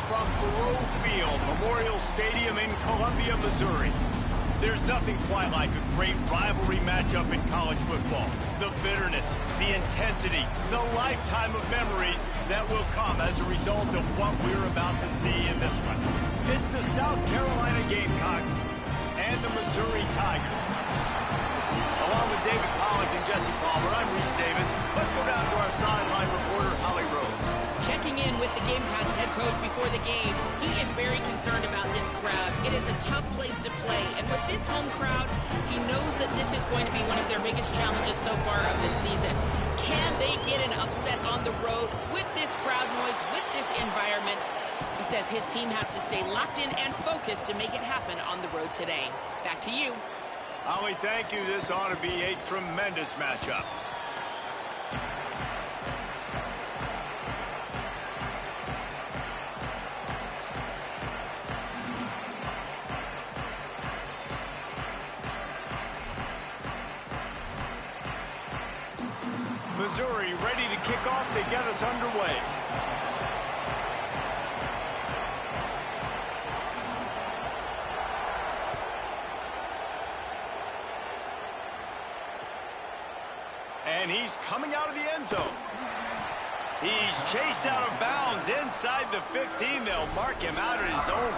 from Faroe Field, Memorial Stadium in Columbia, Missouri. There's nothing quite like a great rivalry matchup in college football. The bitterness, the intensity, the lifetime of memories that will come as a result of what we're about to see in this one. It's the South Carolina Gamecocks and the Missouri Tigers. Along with David Pollack and Jesse Palmer, I'm Reese Davis. Let's go down to our sideline reporter, Holly Rose. Checking in with the Gamecocks head coach before the game, he is very concerned about this crowd. It is a tough place to play, and with this home crowd, he knows that this is going to be one of their biggest challenges so far of this season. Can they get an upset on the road with this crowd noise, with this environment? He says his team has to stay locked in and focused to make it happen on the road today. Back to you. Holly, thank you. This ought to be a tremendous matchup. Missouri ready to kick off to get us underway. And he's coming out of the end zone. He's chased out of bounds inside the 15. They'll mark him out at his own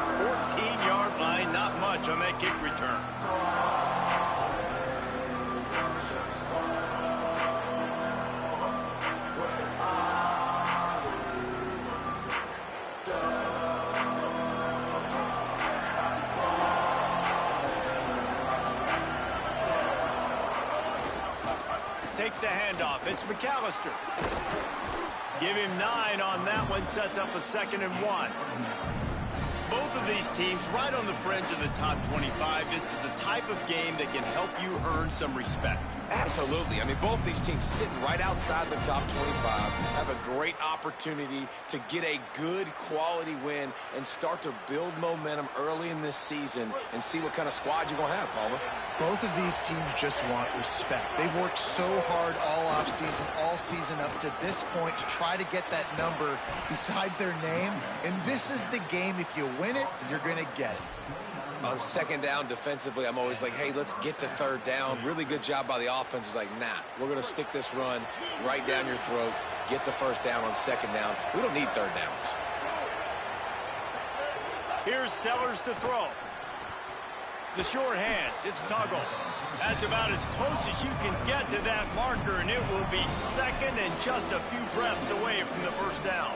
14-yard line. Not much on that kick return. Takes the handoff. It's McAllister. Give him 9 on that one. Sets up a 2nd and 1. Both of these teams right on the fringe of the top 25. This is a type of game that can help you earn some respect. Absolutely. I mean, both these teams sitting right outside the top 25 have a great opportunity to get a good quality win and start to build momentum early in this season and see what kind of squad you're going to have, Palmer. Both of these teams just want respect. They've worked so hard all offseason, all season up to this point to try to get that number beside their name. And this is the game. If you win it, you're going to get it. On 2nd down defensively, I'm always like, hey, let's get to 3rd down. Really good job by the offense. It's like, nah, we're going to stick this run right down your throat, get the 1st down on 2nd down. We don't need 3rd downs. Here's Sellers to throw. The short hands, it's Tuggle. That's about as close as you can get to that marker, and it will be 2nd and just a few breaths away from the 1st down.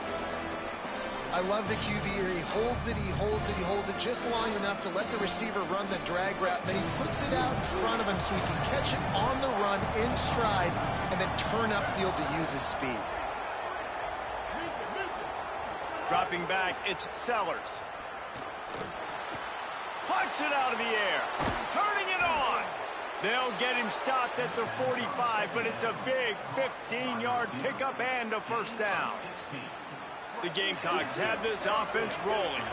I love the QB here. He holds it, he holds it, he holds it just long enough to let the receiver run the drag route. Then he puts it out in front of him so he can catch it on the run in stride and then turn upfield to use his speed. Dropping back, it's Sellers. Pucks it out of the air. Turning it on. They'll get him stopped at the 45, but it's a big 15-yard pickup and a 1st down. The Gamecocks have this offense rolling.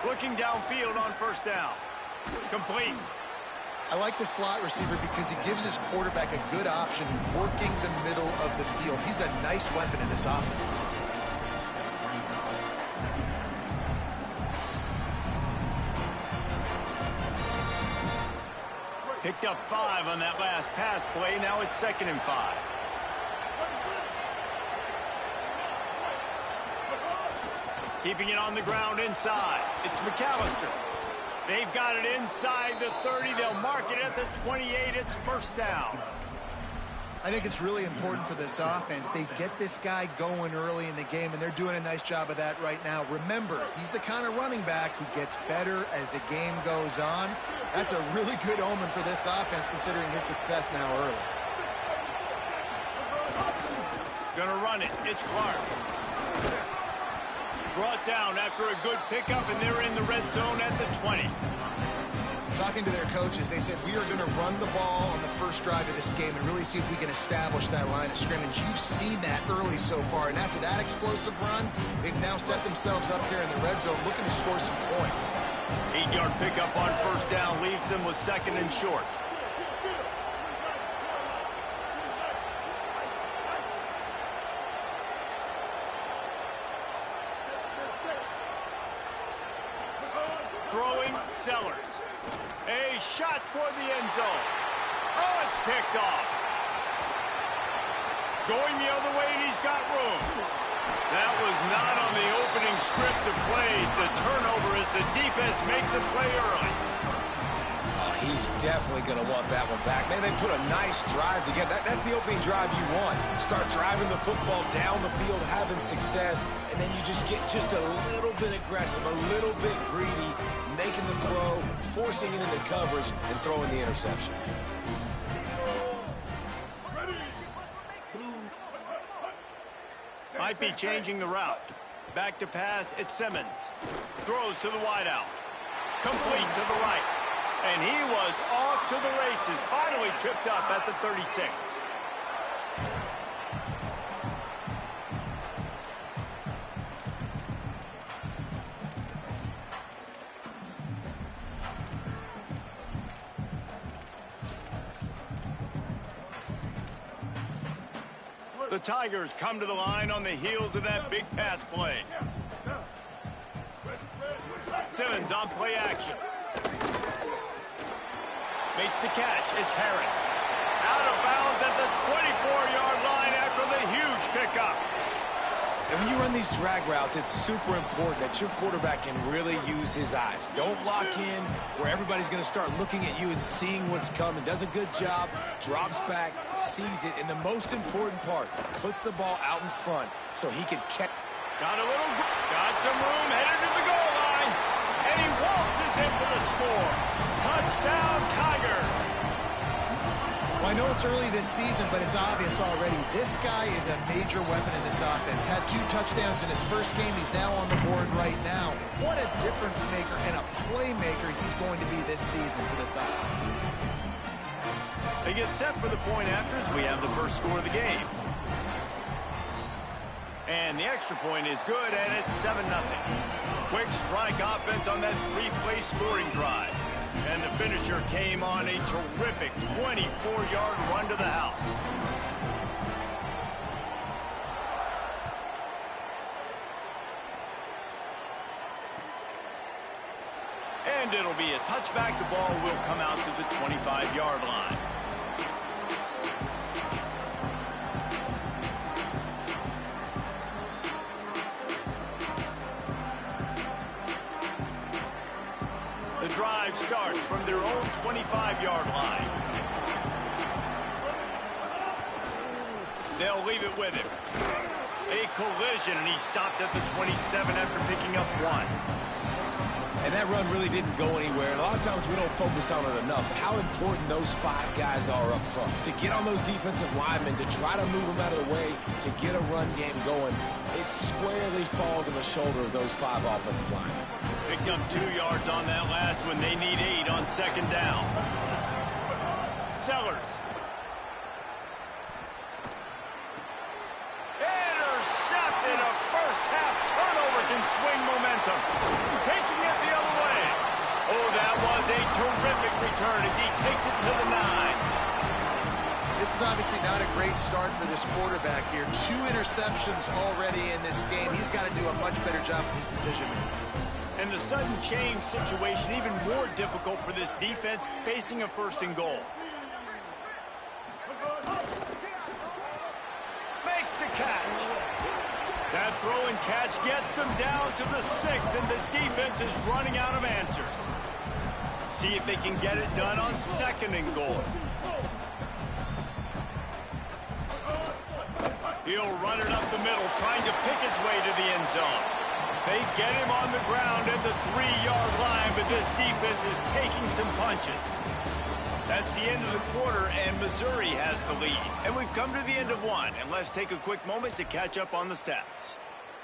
Looking downfield on 1st down. Complete. I like the slot receiver because he gives his quarterback a good option working the middle of the field. He's a nice weapon in this offense. Picked up 5 on that last pass play. Now it's 2nd and 5. Keeping it on the ground inside. It's McAllister. They've got it inside the 30. They'll mark it at the 28. It's 1st down. I think it's really important for this offense. They get this guy going early in the game, and they're doing a nice job of that right now. Remember, he's the kind of running back who gets better as the game goes on. That's a really good omen for this offense, considering his success now early. Gonna run it. It's Clark. Brought down after a good pickup, and they're in the red zone at the 20. Talking to their coaches, they said, we are going to run the ball on the first drive of this game and really see if we can establish that line of scrimmage. You've seen that early so far, and after that explosive run, they've now set themselves up here in the red zone looking to score some points. 8-yard pickup on 1st down leaves them with 2nd and short. Sellers. A shot toward the end zone. Oh, it's picked off. Going the other way, and he's got room. That was not on the opening script of plays. The turnover as the defense makes a play early. He's definitely going to want that one back. Man, they put a nice drive together. That's the opening drive you want. Start driving the football down the field, having success, and then you just get just a little bit aggressive, a little bit greedy, making the throw, forcing it into coverage, and throwing the interception. Might be changing the route. Back to pass, it's Simmons. Throws to the wideout. Complete to the right. And he was off to the races. Finally tripped up at the 36. The Tigers come to the line on the heels of that big pass play. Simmons on play action. Makes the catch. It's Harris. Out of bounds at the 24-yard line after the huge pickup. And when you run these drag routes, it's super important that your quarterback can really use his eyes. Don't lock in where everybody's going to start looking at you and seeing what's coming. Does a good job, drops back, sees it, and the most important part, puts the ball out in front so he can catch. Got some room, headed to the goal line, and he waltzes in for the score. Touchdown, Tigers. Well, I know it's early this season, but it's obvious already. This guy is a major weapon in this offense. Had 2 touchdowns in his first game. He's now on the board right now. What a difference maker and a playmaker he's going to be this season for this offense. They get set for the point afters. We have the first score of the game. And the extra point is good, and it's 7-0. Quick strike offense on that 3-play scoring drive. And the finisher came on a terrific 24-yard run to the house. And it'll be a touchback. The ball will come out to the 25-yard line. The drive starts from their own 25-yard line. They'll leave it with him. A collision, and he stopped at the 27 after picking up 1. And that run really didn't go anywhere. And a lot of times we don't focus on it enough. How important those 5 guys are up front. To get on those defensive linemen, to try to move them out of the way, to get a run game going, it squarely falls on the shoulder of those 5 offensive linemen. Picked up 2 yards on that last one. They need 8 on second down. Sellers. Intercepted. A first-half turnover can swing momentum. Taking it the other way. Oh, that was a terrific return as he takes it to the 9. This is obviously not a great start for this quarterback here. 2 interceptions already in this game. He's got to do a much better job with his decision-making. And the sudden change situation even more difficult for this defense facing a 1st and goal. Makes the catch. That throw and catch gets them down to the 6, and the defense is running out of answers. See if they can get it done on 2nd and goal. He'll run it up the middle, trying to pick his way to the end zone. They get him on the ground at the 3-yard line, but this defense is taking some punches. That's the end of the quarter, and Missouri has the lead. And we've come to the end of one, and let's take a quick moment to catch up on the stats.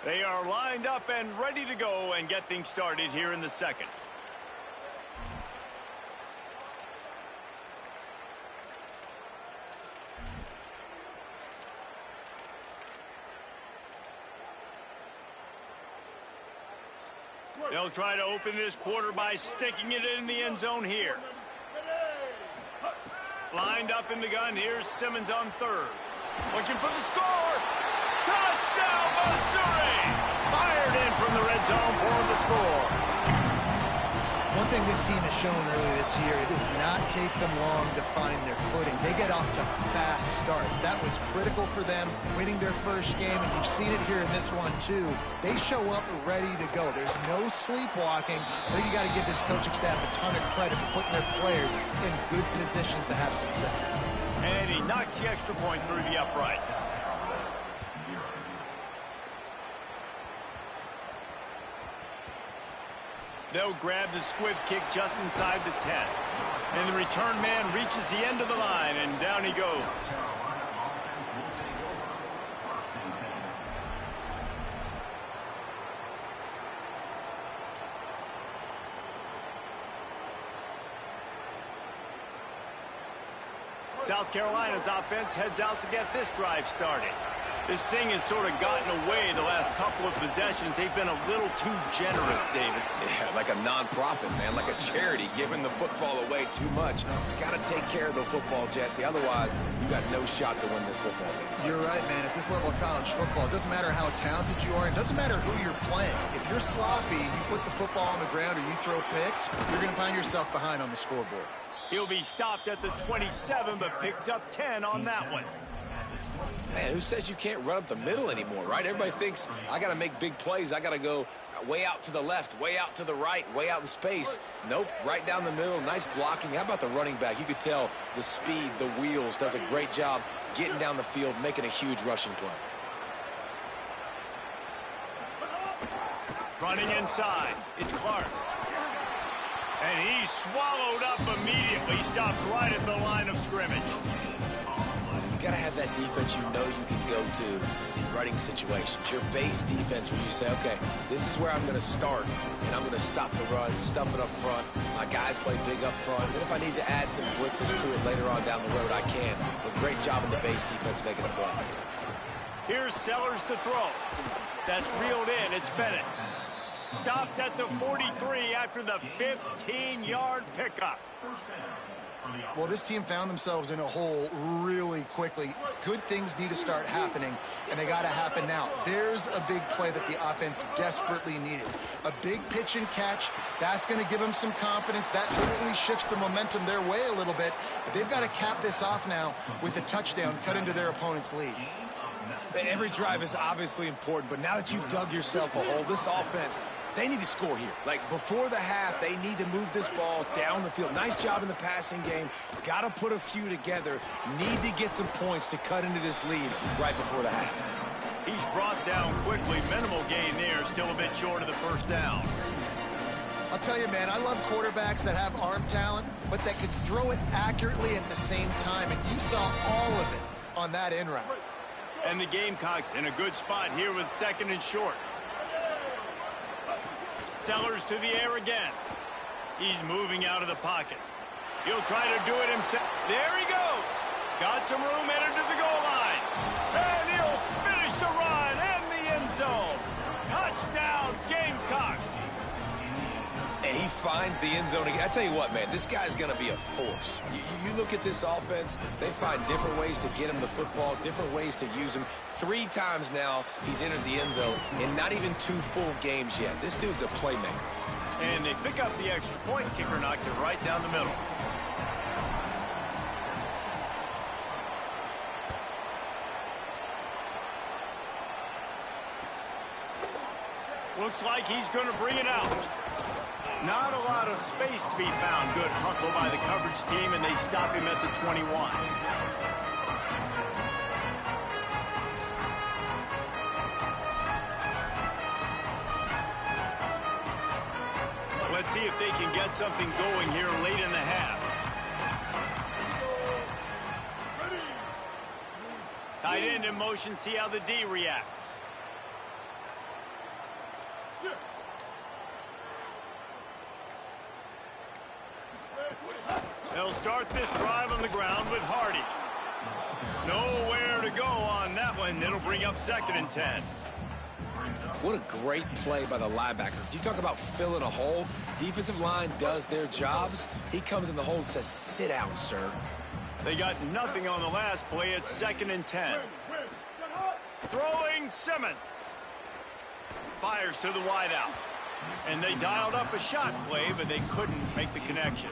They are lined up and ready to go and get things started here in the second. They'll try to open this quarter by sticking it in the end zone here. Lined up in the gun. Here's Simmons on 3rd. Looking for the score. Touchdown, Missouri! Fired in from the red zone for the score. One thing this team has shown early this year, it does not take them long to find their footing. They get off to fast starts. That was critical for them winning their first game, and you've seen it here in this one too. They show up ready to go. There's no sleepwalking. I think you got to give this coaching staff a ton of credit for putting their players in good positions to have success. And he knocks the extra point through the uprights. They'll grab the squib kick just inside the 10. And the return man reaches the end of the line, and down he goes. South Carolina's offense heads out to get this drive started. This thing has sort of gotten away the last couple of possessions. They've been a little too generous, David. Yeah, like a non-profit, man, like a charity, giving the football away too much. Got to take care of the football, Jesse. Otherwise, you got no shot to win this football game. You're right, man. At this level of college football, it doesn't matter how talented you are. It doesn't matter who you're playing. If you're sloppy, you put the football on the ground or you throw picks, you're going to find yourself behind on the scoreboard. He'll be stopped at the 27, but picks up 10 on that one. Man, who says you can't run up the middle anymore, right? Everybody thinks I got to make big plays. I got to go way out to the left, way out to the right, way out in space. Nope, right down the middle. Nice blocking. How about the running back? You could tell the speed, the wheels, does a great job getting down the field, making a huge rushing play. Running inside. It's Clark. And he's swallowed up immediately. Stopped right at the line of scrimmage. You got to have that defense you know you can go to in running situations. Your base defense where you say, okay, this is where I'm going to start, and I'm going to stop the run, stuff it up front. My guys play big up front. And if I need to add some blitzes to it later on down the road, I can. But great job in the base defense making a play. Here's Sellers to throw. That's reeled in. It's Bennett. Stopped at the 43 after the 15-yard pickup. Well, this team found themselves in a hole really quickly. Good things need to start happening, and they got to happen now. There's a big play that the offense desperately needed. A big pitch and catch. That's going to give them some confidence. That hopefully shifts the momentum their way a little bit. But they've got to cap this off now with a touchdown cut into their opponent's lead. Every drive is obviously important, but now that you've dug yourself a hole, this offense, they need to score here. Like, before the half, they need to move this ball down the field. Nice job in the passing game. Got to put a few together. Need to get some points to cut into this lead right before the half. He's brought down quickly. Minimal gain there. Still a bit short of the first down. I'll tell you, man, I love quarterbacks that have arm talent, but that can throw it accurately at the same time, and you saw all of it on that in route. And the Gamecocks in a good spot here with second and short. Sellers to the air again. He's moving out of the pocket. He'll try to do it himself. There he goes. Got some room, entered to the goal line. And he'll finish the run and the end zone. Touchdown, Gamecocks. And he finds the end zone again. I tell you what, man, this guy's going to be a force. You look at this offense, they find different ways to get him the football, different ways to use him. 3 times now he's entered the end zone, and not even 2 full games yet. This dude's a playmaker. And they pick up the extra point. Kicker knocked it right down the middle. Looks like he's going to bring it out. Not a lot of space to be found. Good hustle by the coverage team, and they stop him at the 21. Let's see if they can get something going here late in the half. Tight end in motion, see how the D reacts. They'll start this drive on the ground with Hardy. Nowhere to go on that one. It'll bring up second and 10. What a great play by the linebacker. You talk about filling a hole. Defensive line does their jobs. He comes in the hole and says, sit down, sir. They got nothing on the last play. It's second and 10. Throwing Simmons. Fires to the wideout. And they dialed up a shot play, but they couldn't make the connection.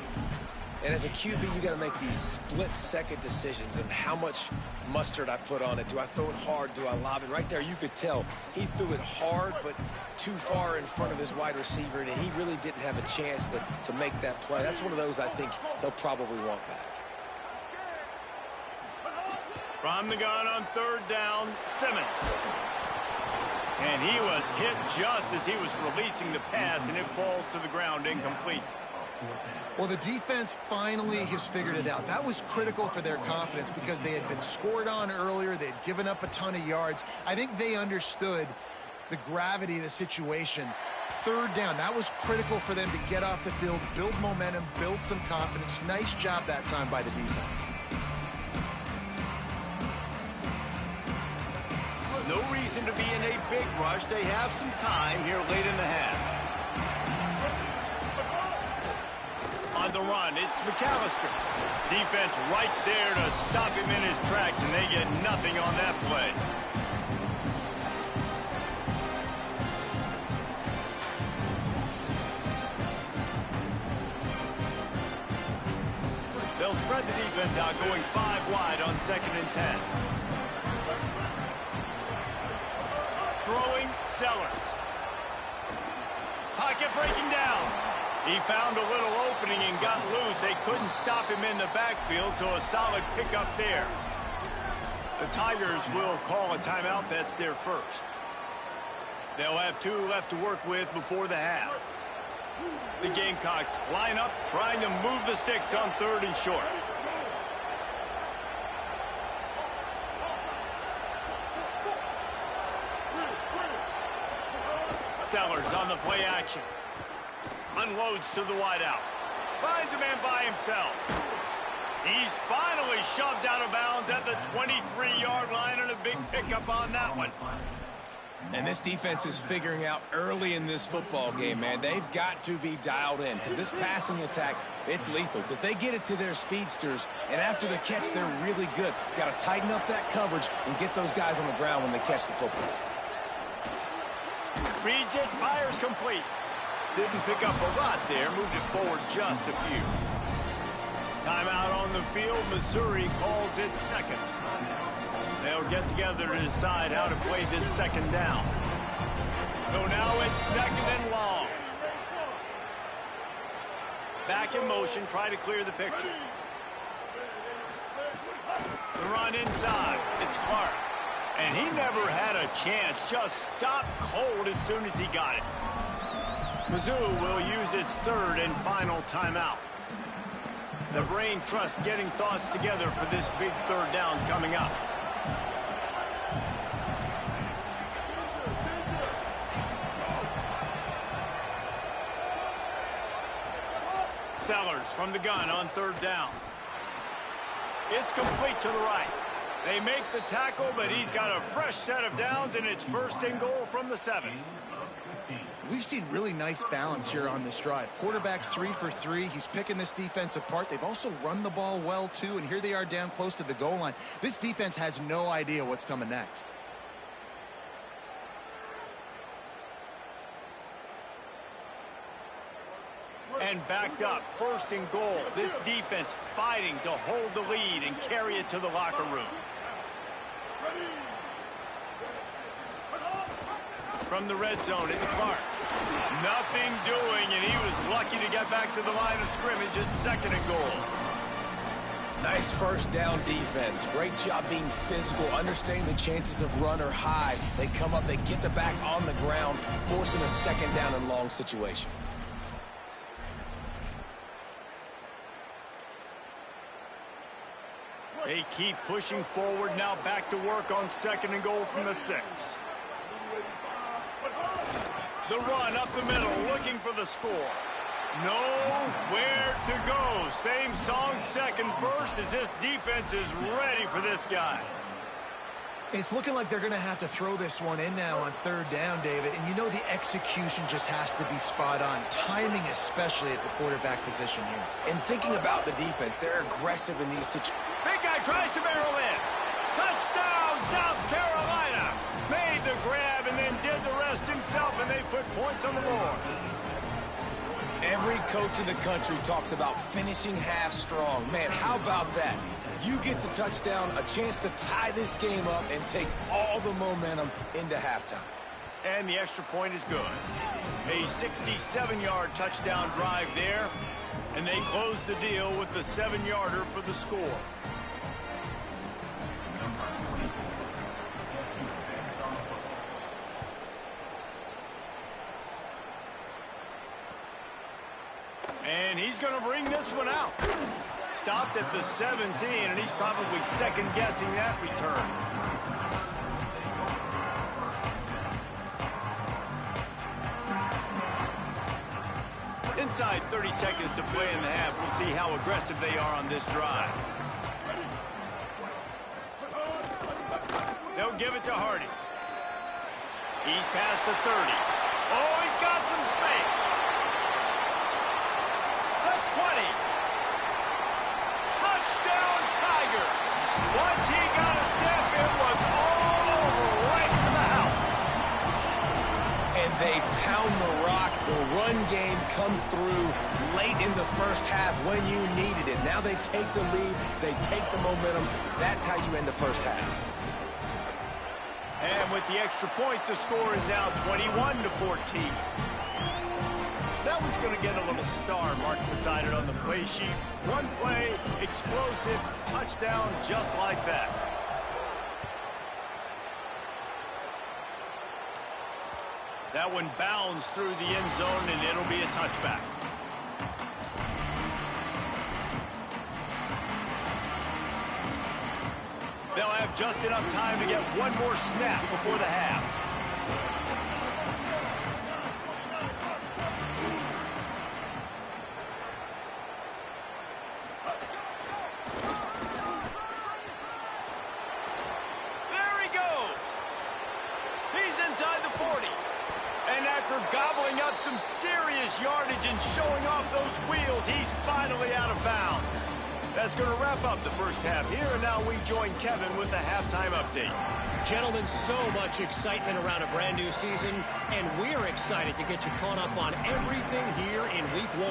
And as a QB, you got to make these split-second decisions and how much mustard I put on it. Do I throw it hard? Do I lob it? Right there, you could tell he threw it hard, but too far in front of his wide receiver, and he really didn't have a chance to make that play. That's one of those I think he'll probably want back. From the gun on third down, Simmons. And he was hit just as he was releasing the pass, and it falls to the ground incomplete. Well, the defense finally has figured it out. That was critical for their confidence because they had been scored on earlier. They had given up a ton of yards. I think they understood the gravity of the situation. Third down, that was critical for them to get off the field, build momentum, build some confidence. Nice job that time by the defense. No reason to be in a big rush. They have some time here late in the half. On the run, it's McAllister. Defense right there to stop him in his tracks, and they get nothing on that play. They'll spread the defense out, going 5 wide on 2nd and 10. Throwing, Sellers. Pocket breaking down. He found a little opening and got loose. They couldn't stop him in the backfield, so a solid pickup there. The Tigers will call a timeout. That's their first. They'll have 2 left to work with before the half. The Gamecocks line up, trying to move the sticks on 3rd and short. Sellers on the play action. Unloads to the wideout. Finds a man by himself. He's finally shoved out of bounds at the 23-yard line, and a big pickup on that one. And this defense is figuring out early in this football game, man. They've got to be dialed in because this passing attack, it's lethal because they get it to their speedsters, and after the catch, they're really good. Got to tighten up that coverage and get those guys on the ground when they catch the football. Reads it, fires complete. Didn't pick up a lot there, moved it forward just a few. Timeout on the field, Missouri calls it 2nd. They'll get together to decide how to play this 2nd down. So now it's 2nd and long. Back in motion, try to clear the picture. The run inside, it's Clark. And he never had a chance, just stopped cold as soon as he got it. Mizzou will use its 3rd and final timeout. The brain trust getting thoughts together for this big 3rd down coming up. Sellers from the gun on 3rd down. It's complete to the right. They make the tackle, but he's got a fresh set of downs, and it's 1st and goal from the 7. We've seen really nice balance here on this drive. Quarterback's 3 for 3. He's picking this defense apart. They've also run the ball well, too, and here they are down close to the goal line. This defense has no idea what's coming next. And backed up, 1st and goal. This defense fighting to hold the lead and carry it to the locker room. From the red zone, it's Clark. Nothing doing, and he was lucky to get back to the line of scrimmage. It's 2nd and goal. Nice 1st down defense. Great job being physical, understanding the chances of run or hide. They come up, they get the back on the ground, forcing a 2nd down and long situation. They keep pushing forward, now back to work on 2nd and goal from the 6. The run up the middle, looking for the score. Nowhere to go. Same song, 2nd verse, as this defense is ready for this guy. It's looking like they're going to have to throw this one in now on 3rd down, David. And you know the execution just has to be spot on. Timing especially at the quarterback position here. And thinking about the defense, they're aggressive in these situations. Big guy tries to barrel in. Touchdown, South Carolina. Made the grab and then did the rest himself. himself, and they put points on the board. Every coach in the country talks about finishing half strong. Man, how about that? You get the touchdown, a chance to tie this game up and take all the momentum into halftime. And the extra point is good. A 67-yard touchdown drive there, and they close the deal with the 7-yarder for the score. And he's going to bring this one out. Stopped at the 17, and he's probably second-guessing that return. Inside 30 seconds to play in the half. We'll see how aggressive they are on this drive. They'll give it to Hardy. He's past the 30. Oh, he's got some space. The 20. Touchdown, Tigers. Once he got a step, it was all over, right to the house. And they pound the rock. The run game comes through late in the first half when you needed it. Now they take the lead. They take the momentum. That's how you end the first half. And with the extra point, the score is now 21-14. That one's going to get a little star marked beside it on the play sheet. One play, explosive, touchdown, just like that. That one bounds through the end zone, and it'll be a touchback. They'll have just enough time to get one more snap before the half. There he goes. He's inside the 40. And after gobbling up some serious yardage and showing off those wheels, he's finally out of bounds. That's going to wrap up the first half here, and now we join Kevin with the halftime update. Gentlemen, so much excitement around a brand new season, and we're excited to get you caught up on everything here in Week 1.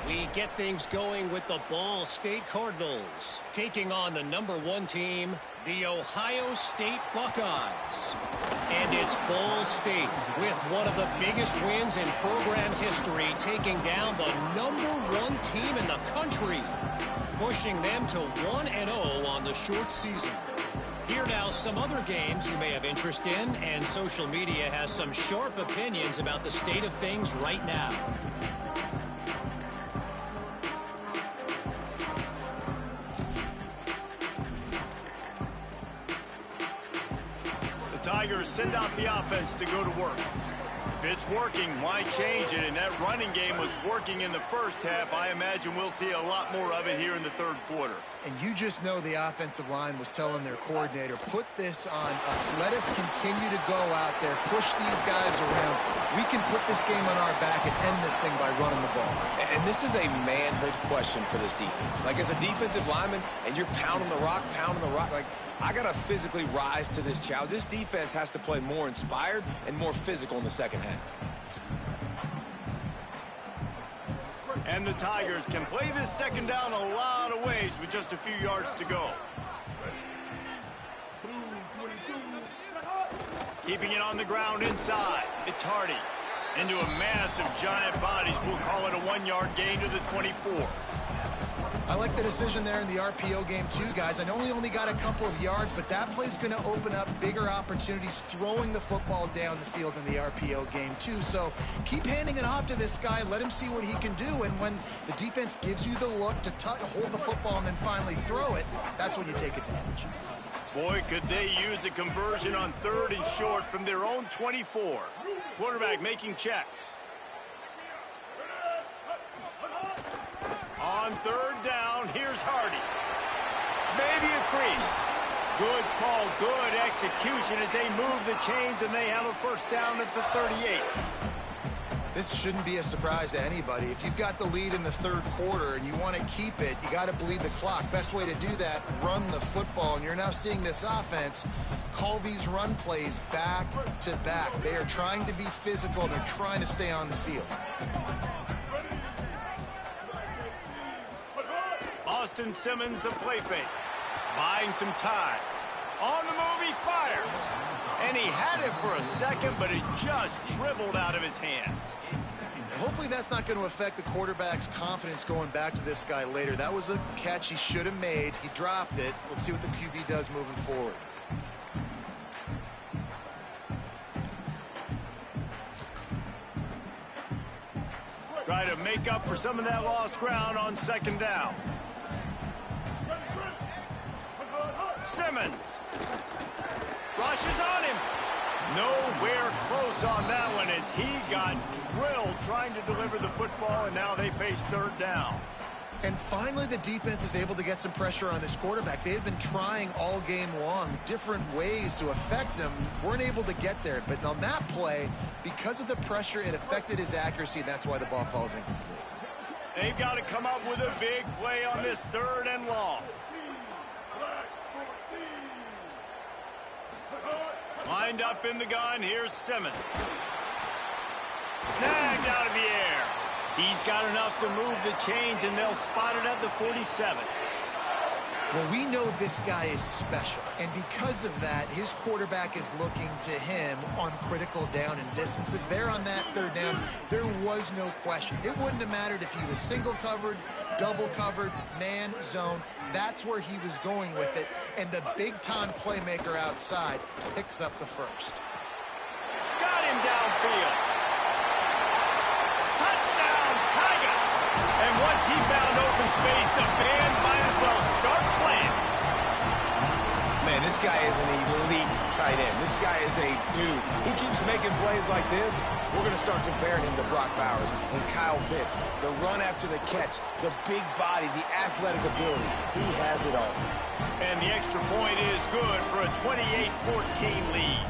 We get things going with the Ball State Cardinals, taking on the #1 team, the Ohio State Buckeyes. And it's Ball State with one of the biggest wins in program history, taking down the #1 team in the country, pushing them to 1-0 on the short season. Here now, some other games you may have interest in, and social media has some sharp opinions about the state of things right now. The Tigers send out the offense to go to work. If it's working, why change it? And that running game was working in the first half. I imagine we'll see a lot more of it here in the third quarter. And you just know the offensive line was telling their coordinator, put this on us. Let us continue to go out there, push these guys around. We can put this game on our back and end this thing by running the ball. And this is a manhood question for this defense. Like, as a defensive lineman, and you're pounding the rock, like, I got to physically rise to this challenge. This defense has to play more inspired and more physical in the second half. And the Tigers can play this second down a lot of ways with just a few yards to go. Keeping it on the ground inside. It's Hardy. Into a massive giant bodies. We'll call it a 1-yard gain to the 24. I like the decision there in the RPO game too, guys. I know he only got a couple of yards, but that play's going to open up bigger opportunities throwing the football down the field in the RPO game too. So keep handing it off to this guy. Let him see what he can do. And when the defense gives you the look to hold the football and then finally throw it, that's when you take advantage. Boy, could they use a conversion on 3rd and short from their own 24. Quarterback making checks. On 3rd down, here's Hardy. Maybe a crease. Good call, good execution as they move the chains, and they have a first down at the 38. This shouldn't be a surprise to anybody. If you've got the lead in the third quarter and you want to keep it, you got to bleed the clock. Best way to do that, run the football. And you're now seeing this offense call these run plays back to back. They are trying to be physical, and they're trying to stay on the field. Austin Simmons, the play fake. Buying some time. On the move, he fires. And he had it for a second, but it just dribbled out of his hands. Hopefully that's not going to affect the quarterback's confidence going back to this guy later. That was a catch he should have made. He dropped it. Let's see what the QB does moving forward. Try to make up for some of that lost ground on second down. Simmons rushes on him. Nowhere close on that one as he got drilled trying to deliver the football, and now they face third down. And finally the defense is able to get some pressure on this quarterback. They had been trying all game long different ways to affect him. Weren't able to get there. But on that play, because of the pressure, it affected his accuracy, and that's why the ball falls incomplete. They've got to come up with a big play on this third and long. Lined up in the gun, here's Simmons. Snagged out of the air. He's got enough to move the chains, and they'll spot it at the 47. Well, we know this guy is special, and because of that, his quarterback is looking to him on critical down and distances. There on that third down, there was no question. It wouldn't have mattered if he was single covered, double covered, man, zone. That's where he was going with it, and the big-time playmaker outside picks up the first. Got him downfield. Touchdown, Tigers! And once he found open space, the band might as well start playing. Man, this guy is an elite tight end. This guy is a dude. He keeps making plays like this. We're going to start comparing him to Brock Bowers and Kyle Pitts. The run after the catch, the big body, the athletic ability. He has it all. And the extra point is good for a 28-14 lead.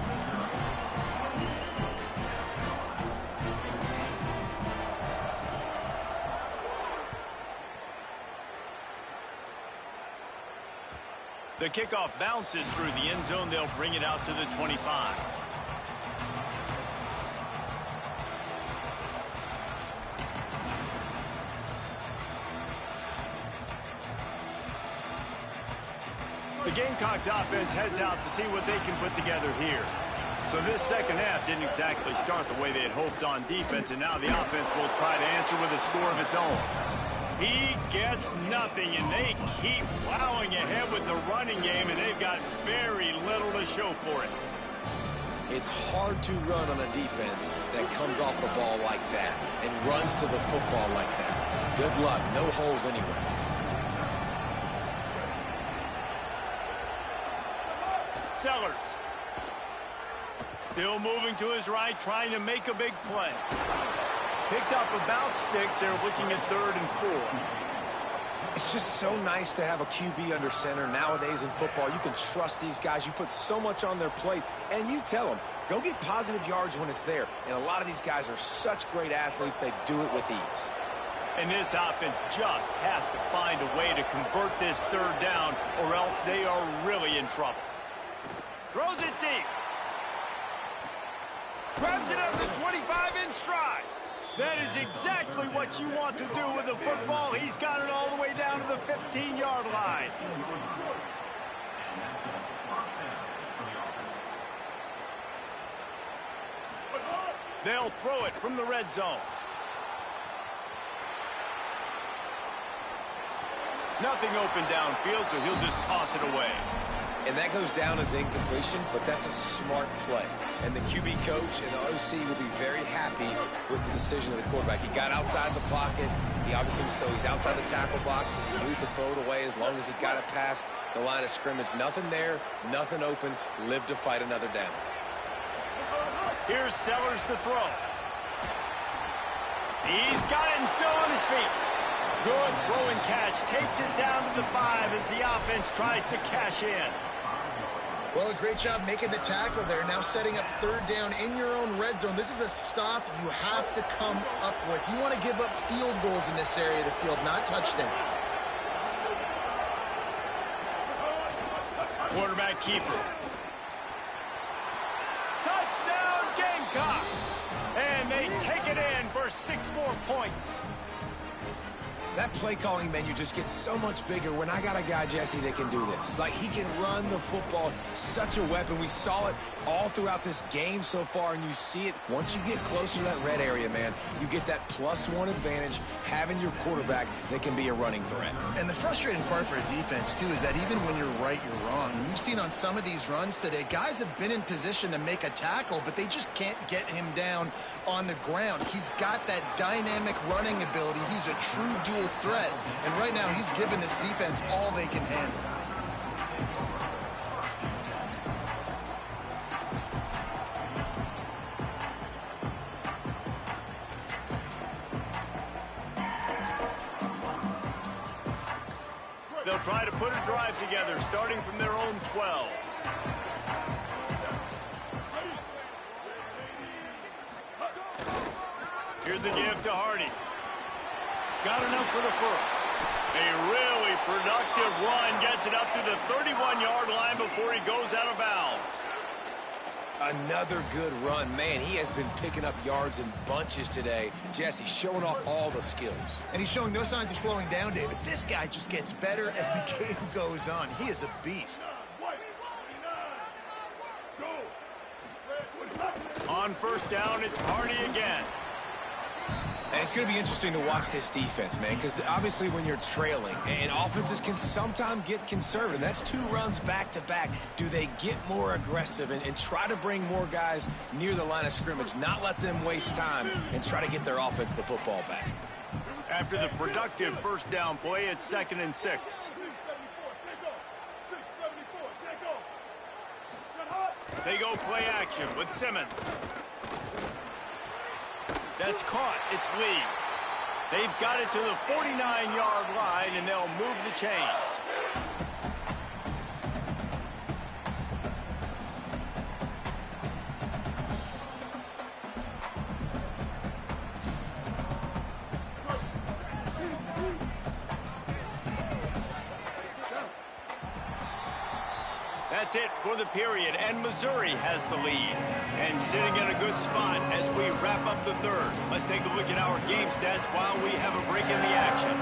The kickoff bounces through the end zone. They'll bring it out to the 25. The Gamecocks offense heads out to see what they can put together here. So this second half didn't exactly start the way they had hoped on defense, and now the offense will try to answer with a score of its own. He gets nothing, and they keep plowing ahead with the running game, and they've got very little to show for it. It's hard to run on a defense that comes off the ball like that and runs to the football like that. Good luck. No holes anywhere. Sellers. Still moving to his right, trying to make a big play. Picked up about 6. They're looking at 3rd and 4. It's just so nice to have a QB under center. Nowadays in football, you can trust these guys. You put so much on their plate, and you tell them, go get positive yards when it's there. And a lot of these guys are such great athletes, they do it with ease. And this offense just has to find a way to convert this third down, or else they are really in trouble. Throws it deep. Grabs it at the 25 in stride. That is exactly what you want to do with the football. He's got it all the way down to the 15-yard line. They'll throw it from the red zone. Nothing open downfield, so he'll just toss it away. And that goes down as incompletion, but that's a smart play. And the QB coach and the OC will be very happy with the decision of the quarterback. He got outside the pocket. He obviously was, so he's outside the tackle boxes. He knew he could throw it away as long as he got it past the line of scrimmage. Nothing there, nothing open. Live to fight another down. Here's Sellers to throw. He's got it and still on his feet. Good throw and catch. Takes it down to the 5 as the offense tries to cash in. Well, a great job making the tackle there. Now setting up third down in your own red zone. This is a stop you have to come up with. You want to give up field goals in this area of the field, not touchdowns. Quarterback keeper. Touchdown Gamecocks! And they take it in for 6 more points. That play calling menu just gets so much bigger when I got a guy, Jesse, that can do this. Like, he can run the football, such a weapon. We saw it all throughout this game so far, and you see it once you get closer to that red area, man. You get that +1 advantage having your quarterback that can be a running threat. And the frustrating part for a defense, too, is that even when you're right, you're wrong. And we've seen on some of these runs today, guys have been in position to make a tackle, but they just can't get him down on the ground. He's got that dynamic running ability. He's a true dual threat, and right now he's given this defense all they can handle. They'll try to put a drive together, starting from their own 12. Here's a give to Hardy. Got enough for the first. A really productive run gets it up to the 31-yard line before he goes out of bounds. Another good run. Man, he has been picking up yards in bunches today. Jesse showing off all the skills. And he's showing no signs of slowing down, David. This guy just gets better as the game goes on. He is a beast. On first down, it's Hardy again. And it's going to be interesting to watch this defense, man, because obviously when you're trailing, and offenses can sometimes get conservative. That's 2 runs back-to-back. Do they get more aggressive and try to bring more guys near the line of scrimmage, not let them waste time, and try to get their offense the football back? After the productive first down play, it's 2nd and 6. They go play action with Simmons. That's caught. It's Lee. They've got it to the 49-yard line, and they'll move the chains. That's it for the period, and Missouri has the lead. And sitting in a good spot as we wrap up the third. Let's take a look at our game stats while we have a break in the action.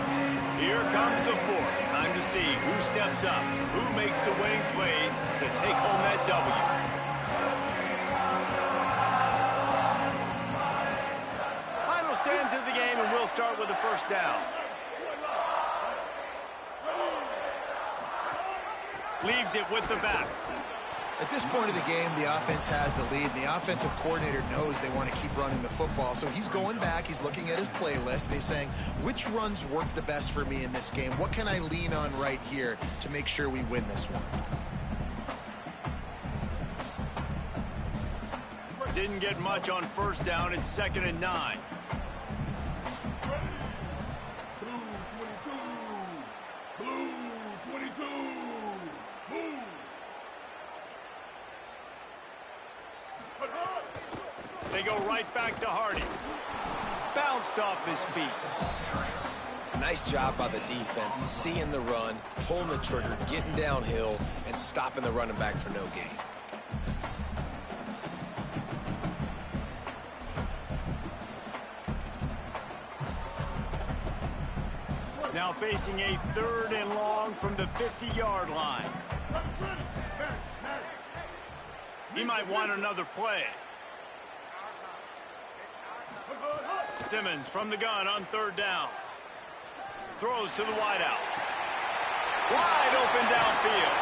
Here comes the fourth. Time to see who steps up, who makes the winning plays to take home that W. Final stands of the game, and we'll start with the first down. Leaves it with the back. At this point of the game, the offense has the lead, and the offensive coordinator knows they want to keep running the football. So he's going back, he's looking at his playlist, and he's saying, which runs work the best for me in this game? What can I lean on right here to make sure we win this one? Didn't get much on first down. It's 2nd and 9. Blue 22. Move. They go right back to Hardy. Bounced off his feet. Nice job by the defense, seeing the run, pulling the trigger, getting downhill, and stopping the running back for no gain. Now facing a 3rd and long from the 50-yard line. He might want another play. Simmons from the gun on 3rd down. Throws to the wideout. Wide open downfield.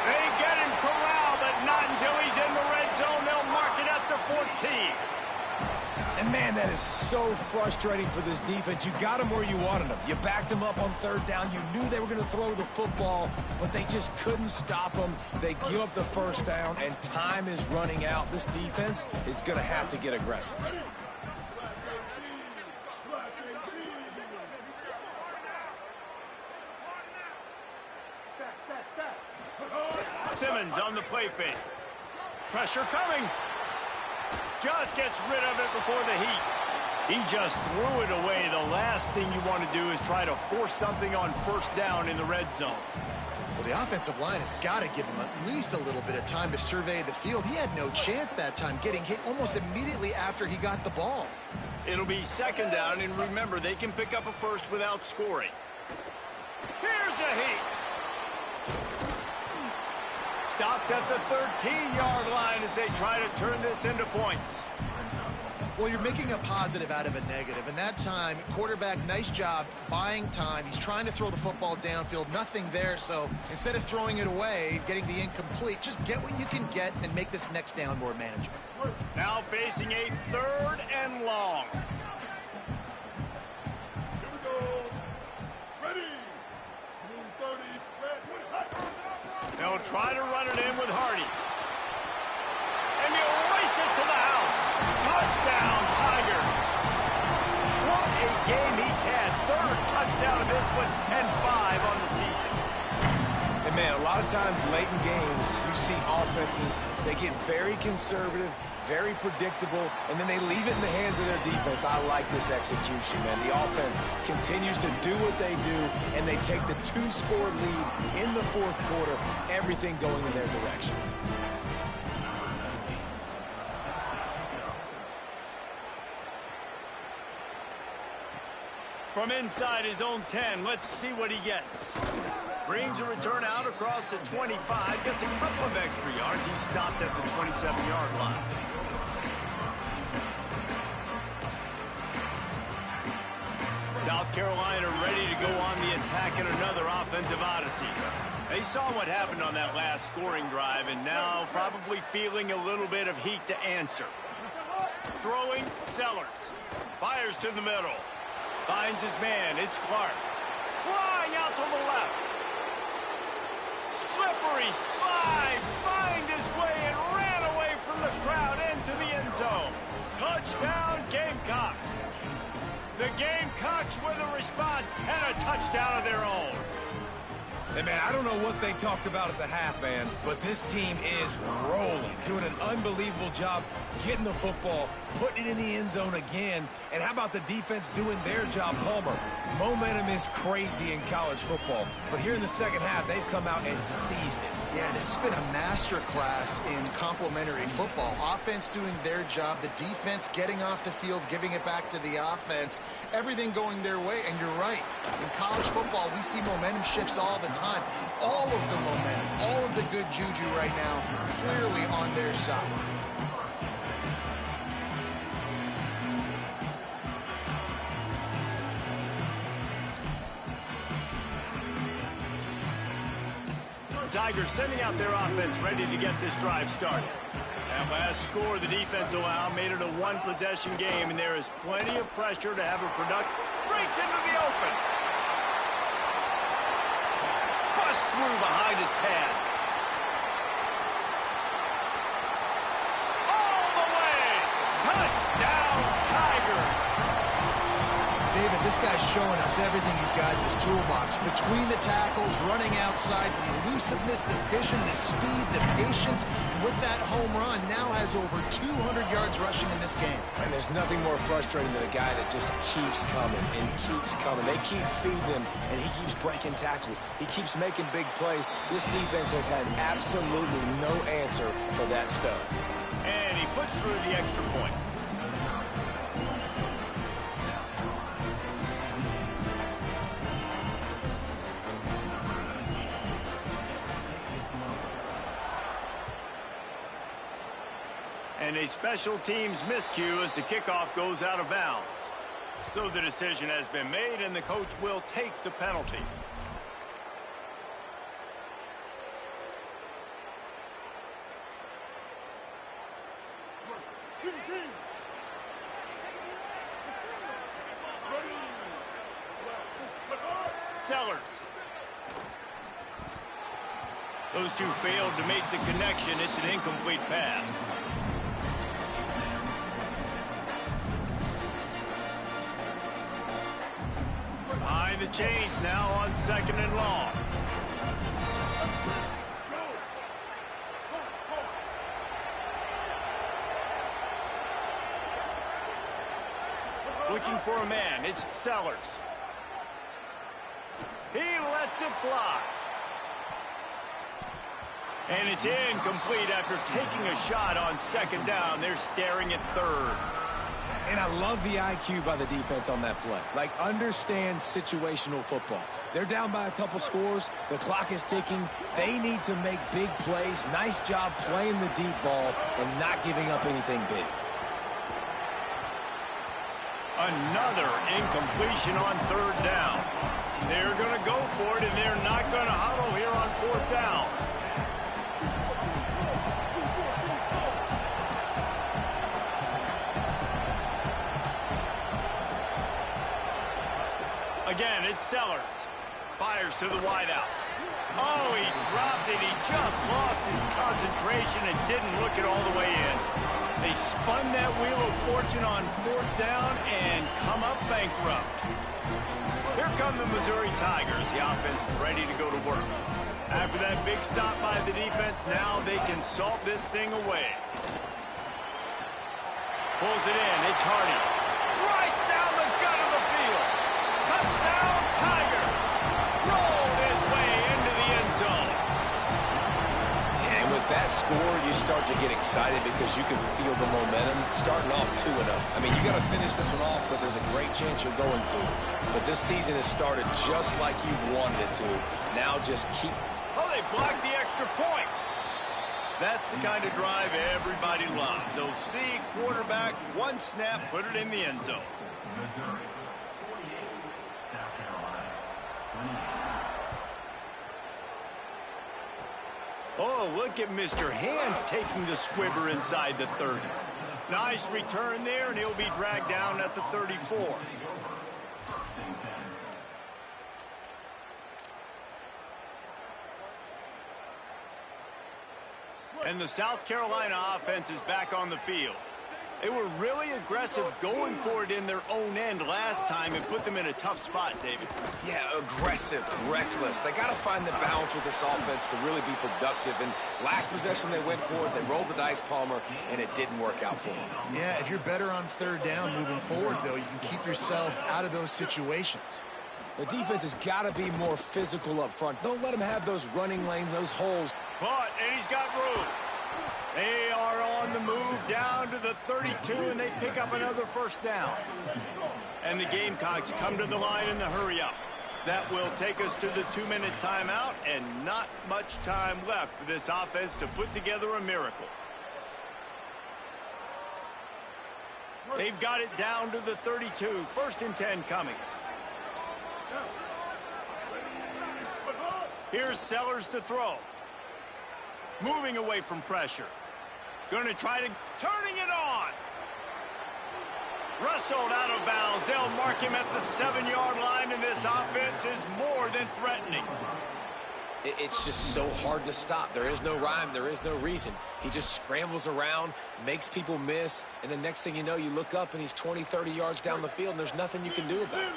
They get him corralled, but not until he's in the red zone. They'll mark it at the 14. And, man, that is so frustrating for this defense. You got them where you wanted them. You backed them up on 3rd down. You knew they were going to throw the football, but they just couldn't stop them. They give up the first down, and time is running out. This defense is going to have to get aggressive. Stack. Simmons on the play fake. Pressure coming. Just gets rid of it before the heat. He just threw it away. The last thing you want to do is try to force something on first down in the red zone. Well, the offensive line has got to give him at least a little bit of time to survey the field. He had no chance that time, getting hit almost immediately after he got the ball. It'll be second down, and remember, they can pick up a first without scoring. Here's a heat. Stopped at the 13-yard line as they try to turn this into points. Well, you're making a positive out of a negative, and that time, quarterback, nice job buying time. He's trying to throw the football downfield, nothing there, so instead of throwing it away, getting the incomplete, just get what you can get and make this next down more manageable. Now facing a 3rd and long. Here we go. Ready. Move 30. They'll try to run it in with Hardy. And you race it to the house. Touchdown, Tigers. What a game he's had. 3rd touchdown of this one and 5 on the season. And man, a lot of times late in games, you see offenses, they get very conservative, very predictable, and then they leave it in the hands of their defense. I like this execution, man. The offense continues to do what they do, and they take the 2-score lead in the 4th quarter, everything going in their direction. From inside his own 10, let's see what he gets. Brings a return out across the 25, gets a couple of extra yards. He stopped at the 27-yard line. South Carolina ready to go on the attack in another offensive odyssey. They saw what happened on that last scoring drive, and now probably feeling a little bit of heat to answer. Throwing, Sellers. Fires to the middle. Finds his man. It's Clark. Flying out to the left. Slippery slide. Find his way and ran away from the crowd into the end zone. Touchdown, Gamecocks. The Gamecocks with a response and a touchdown of their own. Hey, man, I don't know what they talked about at the half, man, but this team is rolling, doing an unbelievable job getting the football, putting it in the end zone again, and how about the defense doing their job, Palmer? Momentum is crazy in college football, but here in the second half, they've come out and seized it. Yeah, this has been a master class in complementary football. Offense doing their job, the defense getting off the field, giving it back to the offense, everything going their way, and you're right. In college football, we see momentum shifts all the time. All of the momentum, all of the good juju right now, clearly on their side. Tigers sending out their offense ready to get this drive started. That last score the defense allowed made it a 1-possession game, and there is plenty of pressure to have a productive. Breaks into the open. Bust through behind his pad. All the way. Touchdown, Tigers. David, this guy's showing us everything he's got in his toolbox. Between the tackles, running outside, the elusiveness, the vision, the speed, the patience. With that home run, now has over 200 yards rushing in this game. And there's nothing more frustrating than a guy that just keeps coming and keeps coming. They keep feeding him, and he keeps breaking tackles. He keeps making big plays. This defense has had absolutely no answer for that stud. And he puts through the extra point. And a special teams miscue as the kickoff goes out of bounds. So the decision has been made, and the coach will take the penalty. Sellers. Those two failed to make the connection. It's an incomplete pass. Behind the chains now on 2nd and long. looking for a man. It's Sellers. He lets it fly. And it's incomplete after taking a shot on second down. They're staring at third. And I love the IQ by the defense on that play. Like, understand situational football. They're down by a couple scores. The clock is ticking. They need to make big plays. Nice job playing the deep ball and not giving up anything big. Another incompletion on third down. They're going to go for it, and they're not going to huddle here on fourth down. Again, it's Sellers. Fires to the wideout. Oh, he dropped it. He just lost his concentration and didn't look it all the way in. They spun that wheel of fortune on fourth down and come up bankrupt. Here come the Missouri Tigers. The offense ready to go to work. After that big stop by the defense, now they can salt this thing away. Pulls it in. It's Hardy. Right down the gut of the field. Touchdown, Tigers! Rolled his way into the end zone. And with that score, you start to get excited because you can feel the momentum starting off 2-0. I mean, you got to finish this one off, but there's a great chance you're going to. But this season has started just like you wanted it to. Now just keep... Oh, they blocked the extra point. That's the kind of drive everybody loves. So see, quarterback, one snap, put it in the end zone. Missouri. Oh, look at Mr. Hands taking the squibber inside the 30. Nice return there, and he'll be dragged down at the 34. And the South Carolina offense is back on the field. They were really aggressive going for it in their own end last time and put them in a tough spot, David. Yeah, aggressive, reckless. They got to find the balance with this offense to really be productive. And last possession they went for it, they rolled the dice, Palmer, and it didn't work out for them. Yeah, if you're better on third down moving forward, though, you can keep yourself out of those situations. The defense has got to be more physical up front. Don't let them have those running lanes, those holes. But, and he's got room. They are on the move down to the 32, and they pick up another first down. And the Gamecocks come to the line in the hurry-up. That will take us to the 2-minute timeout, and not much time left for this offense to put together a miracle. They've got it down to the 32. 1st and 10 coming. Here's Sellers to throw. Moving away from pressure. Going to try to... Turning it on! Rustled out of bounds. They'll mark him at the 7-yard line, and this offense is more than threatening. It's just so hard to stop. There is no rhyme. There is no reason. He just scrambles around, makes people miss, and the next thing you know, you look up, and he's 20, 30 yards down the field, and there's nothing you can do about it.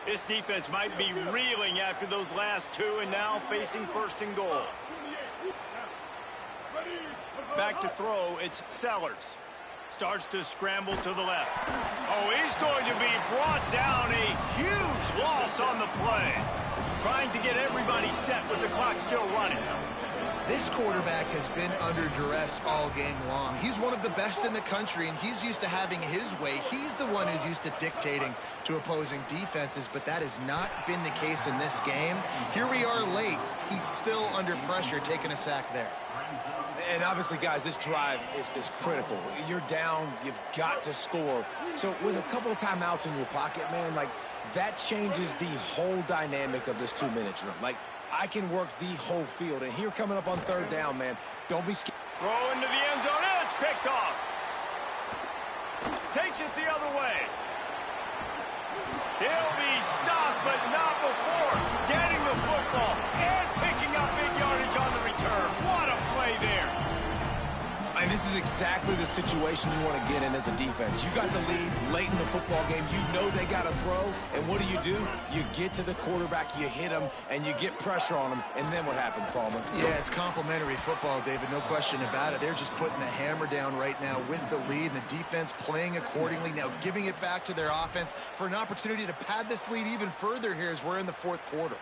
This defense might be reeling after those last two, and now facing 1st and goal. Back to throw, it's Sellers. Starts to scramble to the left. Oh, he's going to be brought down. A huge loss on the play. Trying to get everybody set with the clock still running. This quarterback has been under duress all game long. He's one of the best in the country, and he's used to having his way. He's the one who's used to dictating to opposing defenses, but that has not been the case in this game. Here we are late. He's still under pressure, taking a sack there. And obviously, guys, this drive is critical. You're down. You've got to score. So with a couple of timeouts in your pocket, man, like, that changes the whole dynamic of this 2-minute drill. Like, I can work the whole field. And here coming up on 3rd down, man, don't be scared. Throw into the end zone, and it's picked off. Takes it the other way. He'll be stopped, but not before getting the football and picking up big yardage on the return. What a play there. And this is exactly the situation you want to get in as a defense. You got the lead late in the football game. You know they got to throw, and what do? You get to the quarterback, you hit him, and you get pressure on him, and then what happens, Palmer? Yeah, it's complimentary football, David, no question about it. They're just putting the hammer down right now with the lead, and the defense playing accordingly, now giving it back to their offense for an opportunity to pad this lead even further here as we're in the fourth quarter.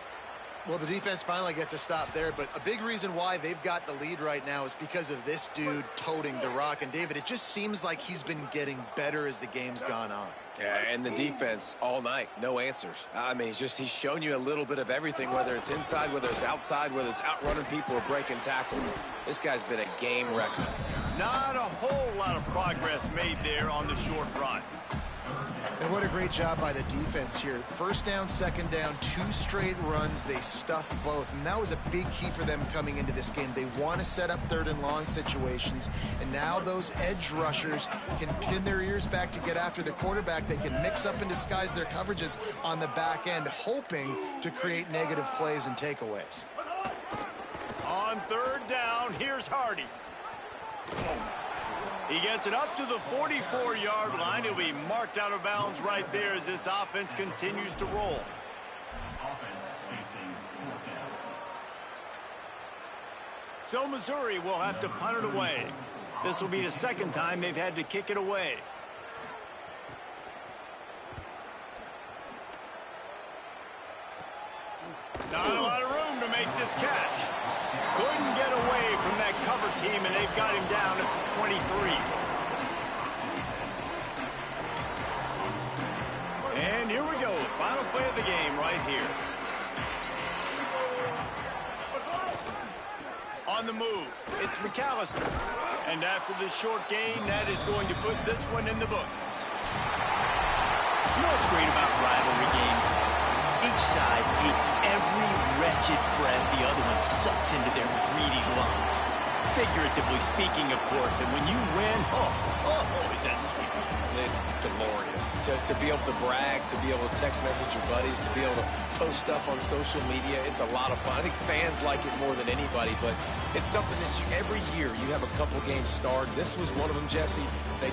Well, the defense finally gets a stop there, but a big reason why they've got the lead right now is because of this dude toting the rock. And, David, it just seems like he's been getting better as the game's gone on. Yeah, and the defense all night, no answers. I mean, he's shown you a little bit of everything, whether it's inside, whether it's outside, whether it's outrunning people or breaking tackles. This guy's been a game wrecker. Not a whole lot of progress made there on the short run. And what a great job by the defense here. First down, second down, 2 straight runs. They stuffed both, and that was a big key for them coming into this game. They want to set up third and long situations, and now those edge rushers can pin their ears back to get after the quarterback. They can mix up and disguise their coverages on the back end, hoping to create negative plays and takeaways. On third down, here's Hardy. He gets it up to the 44-yard line. He'll be marked out of bounds right there as this offense continues to roll. So Missouri will have to punt it away. This will be the second time they've had to kick it away. Not a lot of room to make this catch. Couldn't get away from that cover team, and they've got him down at the 23. And here we go. Final play of the game right here. On the move, it's McAllister. And after the short gain, that is going to put this one in the books. You know what's great about rivalry games? Each side hates every wretched breath the other one sucks into their greedy lungs. Figuratively speaking, of course, and when you win, oh, is that sweet. It's glorious. To be able to brag, to be able to text message your buddies, to be able to post stuff on social media, it's a lot of fun. I think fans like it more than anybody, but it's something that every year you have a couple games starred. This was one of them, Jesse. They